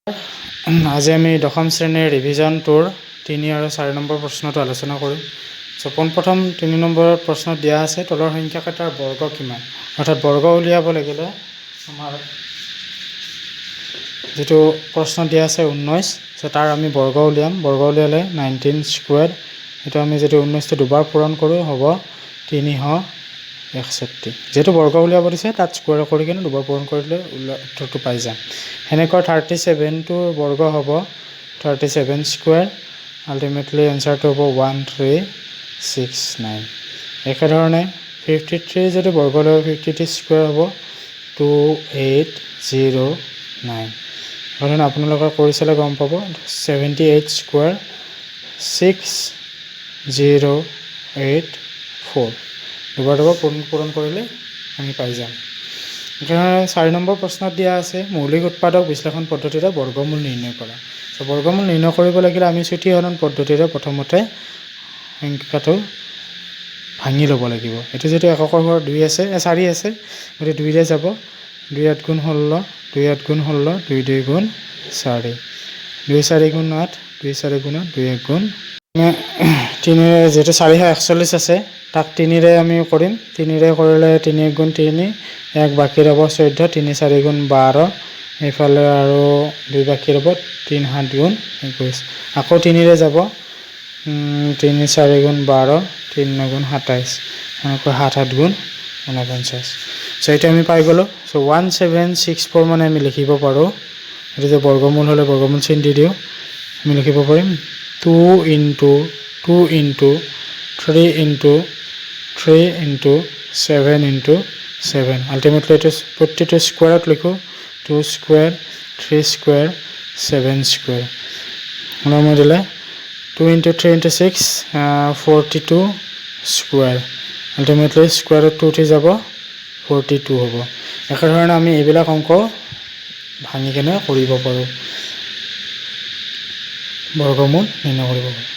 আজি আমি দশম শ্ৰেণীৰ ৰিভিজন 2ৰ 3 আৰু 4 নম্বৰ প্ৰশ্নটো আলোচনা কৰিম। সো পোনপ্ৰথম 3 নম্বৰৰ প্ৰশ্নত দিয়া আছে তলৰ সংখ্যা কেইটাৰ বৰ্গ কিমান। অৰ্থাৎ বৰ্গ উলিয়াব লাগিলে আমাৰ যেটো প্ৰশ্ন দিয়া আছে 19, সো তাৰ আমি বৰ্গ উলিয়াম। বৰ্গ উলিয়ালে 19 স্কয়াৰ, এটা আমি যেটো 19 টো দুবাৰ পূৰণ কৰো হ'ব 361। যেটো বৰ্গ উলিয়াব দিছে তাত স্কয়াৰ কৰি কিনে দুবাৰ পূৰণ কৰিলে উত্তৰটো পাই যাম। হেনেকৈ 37 টোৰ বৰ্গ হ'ব 37 স্কয়াৰ, আলটিমেটলি এনসাৰটো হ'ব 1369। একেধৰণে 53 যদি বৰ্গ লয় 53 স্কয়াৰ হ'ব 2809। কাৰণ আপোনালোকে কৰি চালে গম পাব 78 স্কয়াৰ 6084। দুবাৰ পূৰণ কৰিলে আমি পাই যাম। একেধৰণে 4 নম্বৰ প্ৰশ্নত দিয়া আছে মৌলিক উৎপাদক বিশ্লেষণ পদ্ধতিৰে বৰ্গমূল নিৰ্ণয় কৰা। সো বৰ্গমূল নিৰ্ণয় কৰিব লাগিলে আমি চুটি হৰণ পদ্ধতিৰে প্ৰথমতে সংখ্যাটো ভাঙি ল'ব লাগিব। এটো যেটো এককৰ ঘৰ 2 আছে 4 আছে গতি 2 ৰে যাব 2 8 গুণ 16 2 8 গুণ 16 2 2 গুণ 4 2 4 গুণ 8 2 4 গুণ 8 2 1 গুণ 3 যেটো 441 আছে তাক 3 ৰে আমি কৰিম। 3 ৰে কৰিলে 3 1 গুণ 3 1 বাকি ৰব 14 3 4 গুণ 12 এফালে আৰু 2 বাকি ৰব 3 7 গুণ 21 আকৌ 3 ৰে যাব 3 4 গুণ 12 3 9 গুণ 27 আকৌ 7 8 গুণ 49। সো এটা আমি পাই গলো। সো 1764 মানে আমি লিখিব পাৰো। এটা যে বৰ্গমূল হলে বৰ্গমূল চিন দি দিও আমি লিখিব পাৰিম 2 into 2 into 3 into 3 into 7 into 7। Ultimately এটা প্রত্যেকটা স্কয়াৰত লিখো 2 স্কয়াৰ 3 স্কয়াৰ 7 স্কয়াৰ। মানে দিলে 2 into 3 into 6 42 স্কয়াৰ। আলটিমেটলি স্কয়াৰত 2 উঠি যাব 42 হ'ব। একেধৰণে আমি এইবিলাক অংক ভাঙি কেনে কৰিব পাৰো, বৰ্গমূল নিৰ্ণয় কৰিব পাৰো।